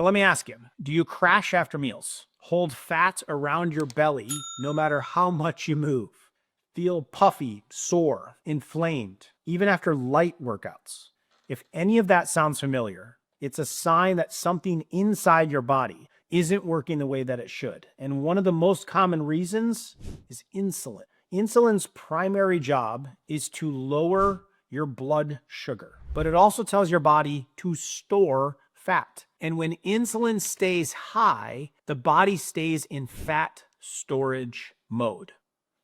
So let me ask you, do you crash after meals? Hold fat around your belly no matter how much you move? Feel puffy, sore, inflamed, even after light workouts? If any of that sounds familiar, it's a sign that something inside your body isn't working the way that it should. And one of the most common reasons is insulin. Insulin's primary job is to lower your blood sugar, but it also tells your body to store fat. And when insulin stays high, the body stays in fat storage mode.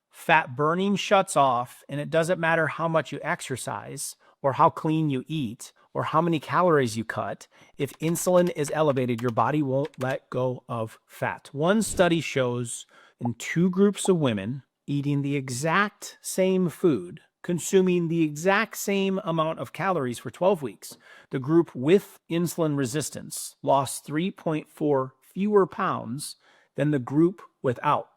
Fat burning shuts off, and it doesn't matter how much you exercise or how clean you eat or how many calories you cut. If insulin is elevated, your body won't let go of fat. One study shows in 2 groups of women eating the exact same food, consuming the exact same amount of calories for 12 weeks, the group with insulin resistance lost 3.4 fewer pounds than the group without.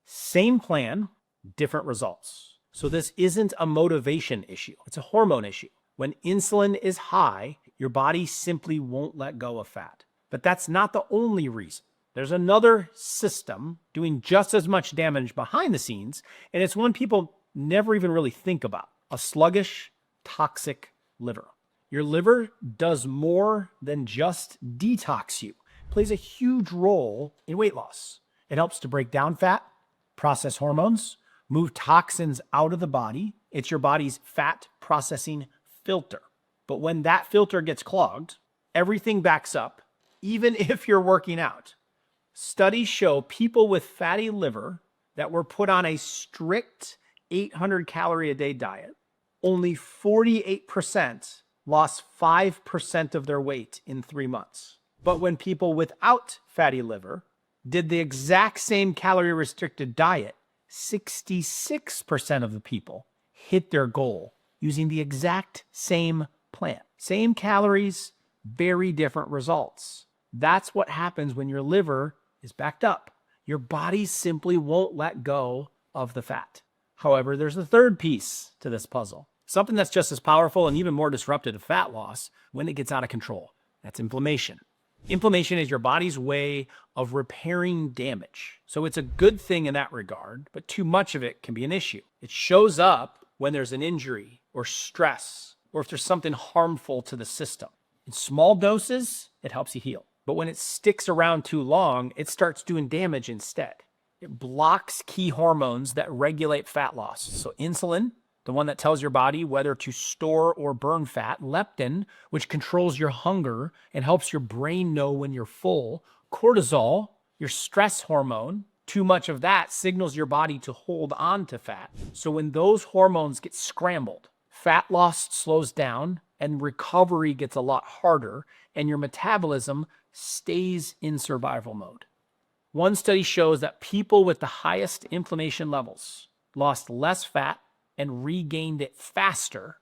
Same plan, different results. So this isn't a motivation issue. It's a hormone issue. When insulin is high, your body simply won't let go of fat. But that's not the only reason. There's another system doing just as much damage behind the scenes, and it's one people never even really think about: a sluggish, toxic liver. Your liver does more than just detox you. It plays a huge role in weight loss. It helps to break down fat, process hormones, move toxins out of the body. It's your body's fat processing filter. But when that filter gets clogged, everything backs up, even if you're working out. Studies show people with fatty liver that were put on a strict 800 calorie a day diet, only 48% lost 5% of their weight in 3 months. But when people without fatty liver did the exact same calorie restricted diet, 66% of the people hit their goal using the exact same plan. Same calories, very different results. That's what happens when your liver is backed up. Your body simply won't let go of the fat. However, there's a third piece to this puzzle, something that's just as powerful and even more disruptive to fat loss when it gets out of control. That's inflammation. Inflammation is your body's way of repairing damage. So it's a good thing in that regard, but too much of it can be an issue. It shows up when there's an injury or stress, or if there's something harmful to the system. In small doses, it helps you heal. But when it sticks around too long, it starts doing damage instead. It blocks key hormones that regulate fat loss. So insulin, the one that tells your body whether to store or burn fat; leptin, which controls your hunger and helps your brain know when you're full; cortisol, your stress hormone. Too much of that signals your body to hold on to fat. So when those hormones get scrambled, fat loss slows down and recovery gets a lot harder, and your metabolism stays in survival mode. One study shows that people with the highest inflammation levels lost less fat and regained it faster,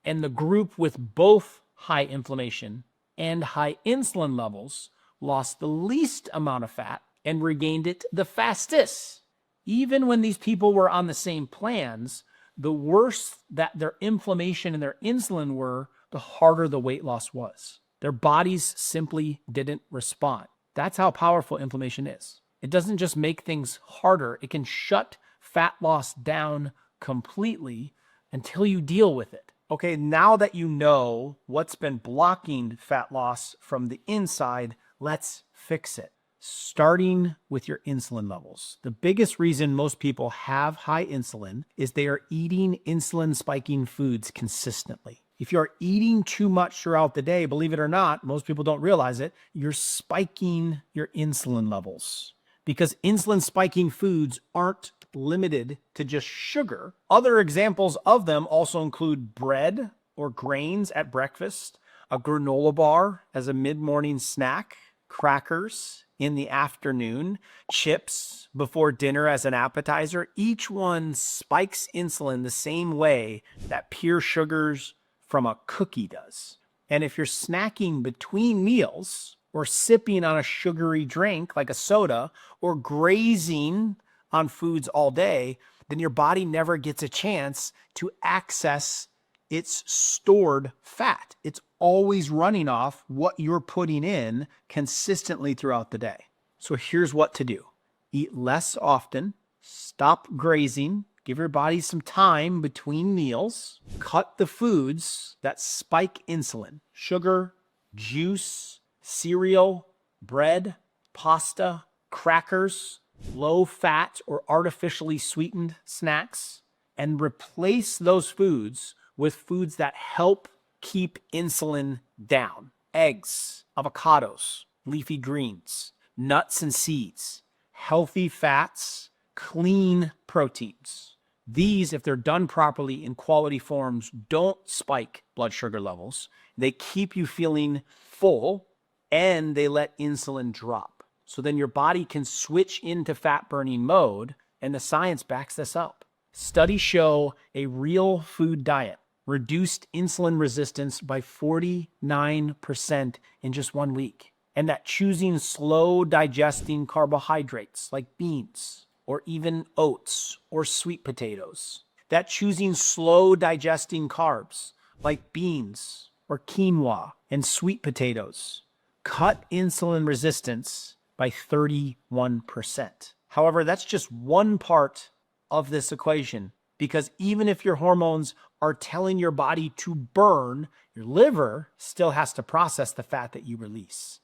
and the group with both high inflammation and high insulin levels lost the least amount of fat and regained it the fastest. Even when these people were on the same plans, the worse that their inflammation and their insulin were, the harder the weight loss was. Their bodies simply didn't respond. That's how powerful inflammation is. It doesn't just make things harder, it can shut fat loss down completely until you deal with it. Okay, now that you know what's been blocking fat loss from the inside, let's fix it. Starting with your insulin levels. The biggest reason most people have high insulin is they are eating insulin spiking foods consistently. If you're eating too much throughout the day, believe it or not, most people don't realize it, you're spiking your insulin levels. Because insulin spiking foods aren't limited to just sugar. Other examples of them also include bread or grains at breakfast, a granola bar as a mid-morning snack, crackers in the afternoon, chips before dinner as an appetizer. Each one spikes insulin the same way that pure sugars from a cookie does. And if you're snacking between meals or sipping on a sugary drink like a soda or grazing on foods all day, then your body never gets a chance to access It's stored fat. It's always running off what you're putting in consistently throughout the day. So here's what to do. Eat less often, stop grazing, give your body some time between meals, cut the foods that spike insulin, sugar, juice, cereal, bread, pasta, crackers, low-fat or artificially sweetened snacks, and replace those foods with foods that help keep insulin down. Eggs, avocados, leafy greens, nuts and seeds, healthy fats, clean proteins. These, if they're done properly in quality forms, don't spike blood sugar levels. They keep you feeling full and they let insulin drop. So then your body can switch into fat burning mode, and the science backs this up. Studies show a real food diet reduced insulin resistance by 49% in just 1 week. And that choosing slow digesting carbohydrates like beans or even oats or sweet potatoes, that choosing slow digesting carbs like beans or quinoa and sweet potatoes cut insulin resistance by 31%. However, that's just one part of this equation, because even if your hormones are telling your body to burn, your liver still has to process the fat that you release.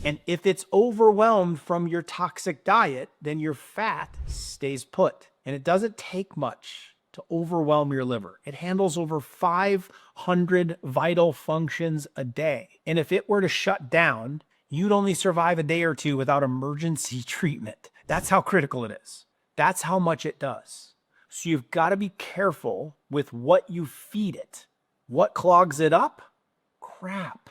And if it's overwhelmed from your toxic diet, then your fat stays put. And it doesn't take much to overwhelm your liver. It handles over 500 vital functions a day. And if it were to shut down, you'd only survive a day or two without emergency treatment. That's how critical it is. That's how much it does. So you've got to be careful with what you feed it. What clogs it up? Crap.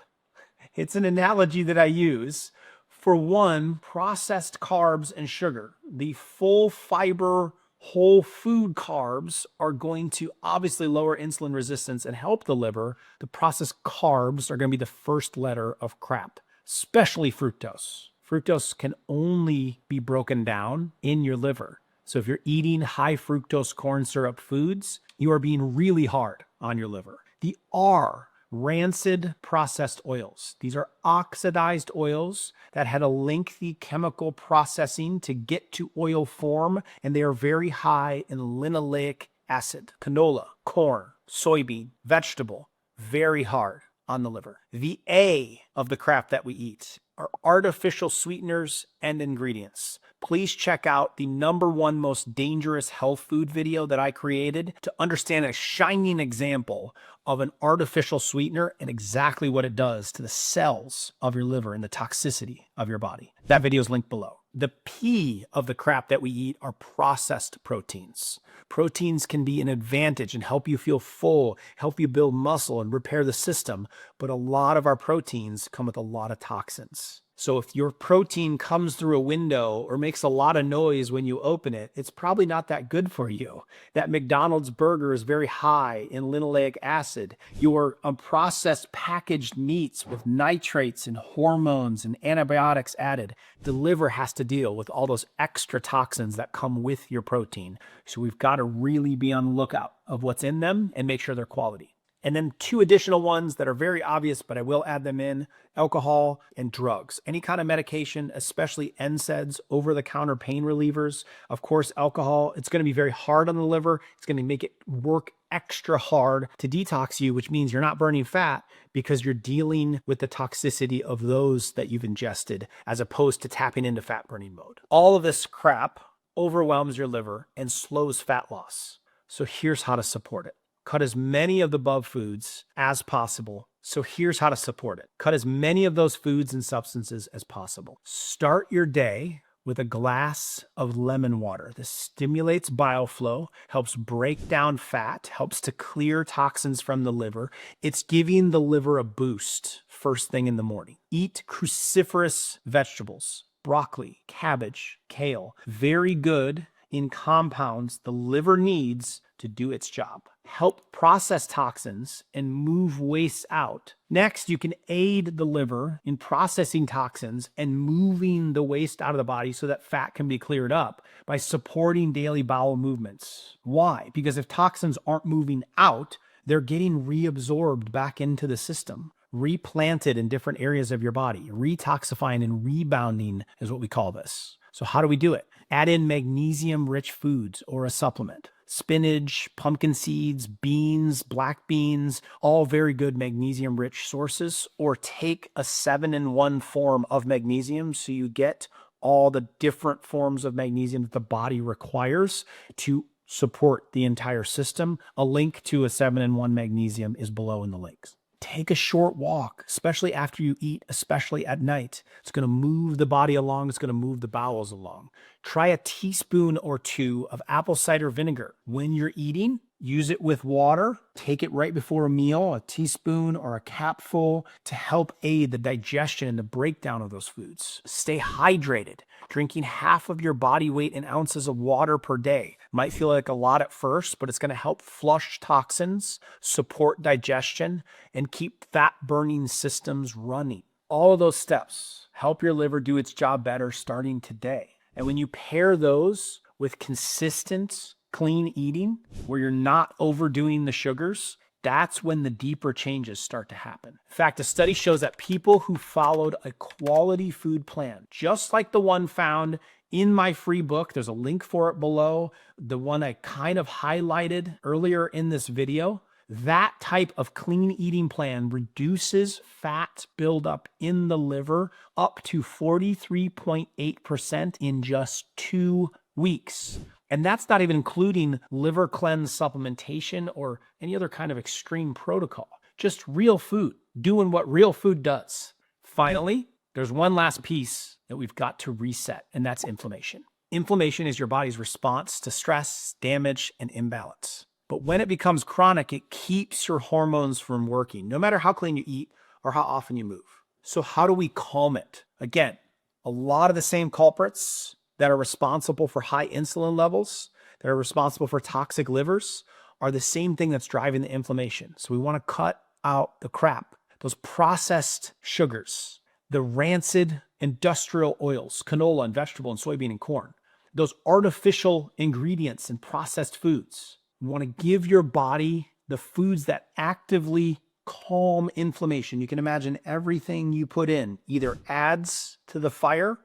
It's an analogy that I use. For one, processed carbs and sugar. The full fiber, whole food carbs are going to obviously lower insulin resistance and help the liver. The processed carbs are going to be the first letter of crap, especially fructose. Fructose can only be broken down in your liver. So if you're eating high fructose corn syrup foods, you are being really hard on your liver. The R, rancid processed oils. These are oxidized oils that had a lengthy chemical processing to get to oil form, and they are very high in linoleic acid. Canola, corn, soybean, vegetable, very hard on the liver. The A of the crap that we eat are artificial sweeteners and ingredients. Please check out the #1 most dangerous health food video that I created to understand a shining example of an artificial sweetener and exactly what it does to the cells of your liver and the toxicity of your body. That video is linked below. The P of the crap that we eat are processed proteins. Proteins can be an advantage and help you feel full, help you build muscle and repair the system, but a lot of our proteins come with a lot of toxins. So if your protein comes through a window or makes a lot of noise when you open it, it's probably not that good for you. That McDonald's burger is very high in linoleic acid. Your processed packaged meats with nitrates and hormones and antibiotics added. The liver has to deal with all those extra toxins that come with your protein. So we've got to really be on the lookout of what's in them and make sure they're quality. And then 2 additional ones that are very obvious, but I will add them in: alcohol and drugs. Any kind of medication, especially NSAIDs, over-the-counter pain relievers. Of course, alcohol, it's going to be very hard on the liver. It's going to make it work extra hard to detox you, which means you're not burning fat because you're dealing with the toxicity of those that you've ingested, as opposed to tapping into fat burning mode. All of this crap overwhelms your liver and slows fat loss. So here's how to support it. Cut as many of the above foods as possible. So here's how to support it. Cut as many of those foods and substances as possible. Start your day with a glass of lemon water. This stimulates bile flow, helps break down fat, helps to clear toxins from the liver. It's giving the liver a boost first thing in the morning. Eat cruciferous vegetables, broccoli, cabbage, kale. Very good in compounds the liver needs to do its job. Help process toxins and move waste out. Next, you can aid the liver in processing toxins and moving the waste out of the body so that fat can be cleared up by supporting daily bowel movements. Why? Because if toxins aren't moving out, they're getting reabsorbed back into the system, replanted in different areas of your body. Retoxifying and rebounding is what we call this. So how do we do it? Add in magnesium-rich foods or a supplement. Spinach, pumpkin seeds, beans, black beans, all very good magnesium-rich sources. Or take a 7-in-1 form of magnesium so you get all the different forms of magnesium that the body requires to support the entire system. A link to a 7-in-1 magnesium is below in the links. Take a short walk, especially after you eat, especially at night. It's going to move the body along. It's going to move the bowels along. Try a teaspoon or 2 of apple cider vinegar. When you're eating, use it with water. Take it right before a meal, a teaspoon or a capful, to help aid the digestion and the breakdown of those foods. Stay hydrated. Drinking half of your body weight in ounces of water per day. Might feel like a lot at first, but it's going to help flush toxins, support digestion, and keep fat-burning systems running. All of those steps help your liver do its job better starting today. And when you pair those with consistent, clean eating, where you're not overdoing the sugars, that's when the deeper changes start to happen. In fact, a study shows that people who followed a quality food plan, just like the one found in my free book, there's a link for it below, the one I kind of highlighted earlier in this video, that type of clean eating plan reduces fat buildup in the liver up to 43.8% in just 2 weeks. And that's not even including liver cleanse supplementation or any other kind of extreme protocol. Just real food, doing what real food does. Finally, there's one last piece that we've got to reset, and that's inflammation. Inflammation is your body's response to stress, damage, and imbalance. But when it becomes chronic, it keeps your hormones from working, no matter how clean you eat or how often you move. So how do we calm it? Again, a lot of the same culprits that are responsible for high insulin levels, that are responsible for toxic livers, are the same thing that's driving the inflammation. So we want to cut out the crap, those processed sugars, the rancid industrial oils, canola and vegetable and soybean and corn, those artificial ingredients and processed foods. You want to give your body the foods that actively calm inflammation. You can imagine everything you put in either adds to the fire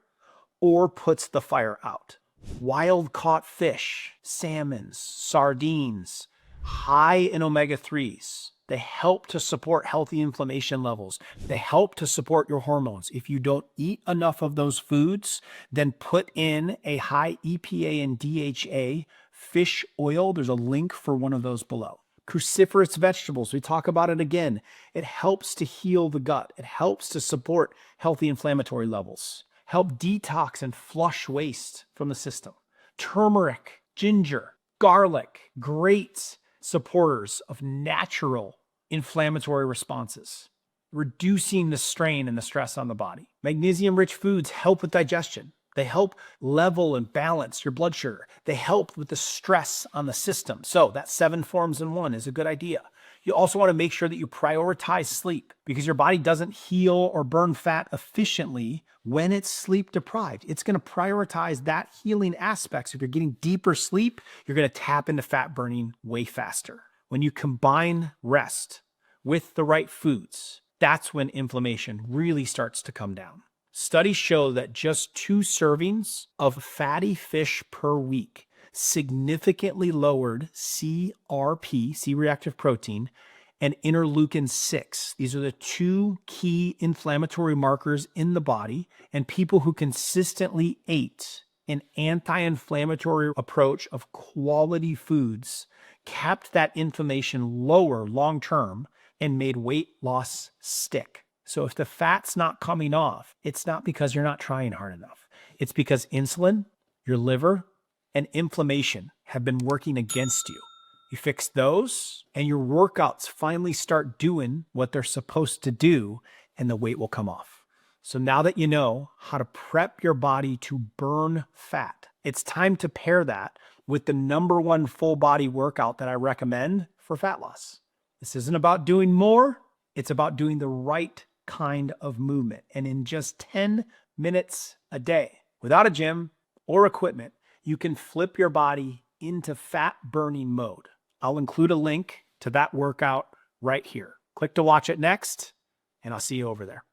or puts the fire out. Wild caught fish, salmons, sardines, high in omega-3s. They help to support healthy inflammation levels. They help to support your hormones. If you don't eat enough of those foods, then put in a high EPA and DHA fish oil. There's a link for one of those below. Cruciferous vegetables, we talk about it again. It helps to heal the gut. It helps to support healthy inflammatory levels. Help detox and flush waste from the system. Turmeric, ginger, garlic, great supporters of natural inflammatory responses, reducing the strain and the stress on the body. Magnesium-rich foods help with digestion. They help level and balance your blood sugar. They help with the stress on the system. So that 7 forms in 1 is a good idea. You also want to make sure that you prioritize sleep, because your body doesn't heal or burn fat efficiently when it's sleep deprived. It's going to prioritize that healing aspect. So if you're getting deeper sleep, you're going to tap into fat burning way faster. When you combine rest with the right foods, that's when inflammation really starts to come down. Studies show that just 2 servings of fatty fish per week significantly lowered CRP, C-reactive protein, and interleukin-6. These are the 2 key inflammatory markers in the body, and people who consistently ate an anti-inflammatory approach of quality foods kept that inflammation lower long-term and made weight loss stick. So if the fat's not coming off, it's not because you're not trying hard enough. It's because insulin, your liver, and inflammation have been working against you. You fix those, and your workouts finally start doing what they're supposed to do, and the weight will come off. So now that you know how to prep your body to burn fat, it's time to pair that with the #1 full body workout that I recommend for fat loss. This isn't about doing more. It's about doing the right kind of movement. And in just 10 minutes a day, without a gym or equipment, you can flip your body into fat burning mode. I'll include a link to that workout right here. Click to watch it next, and I'll see you over there.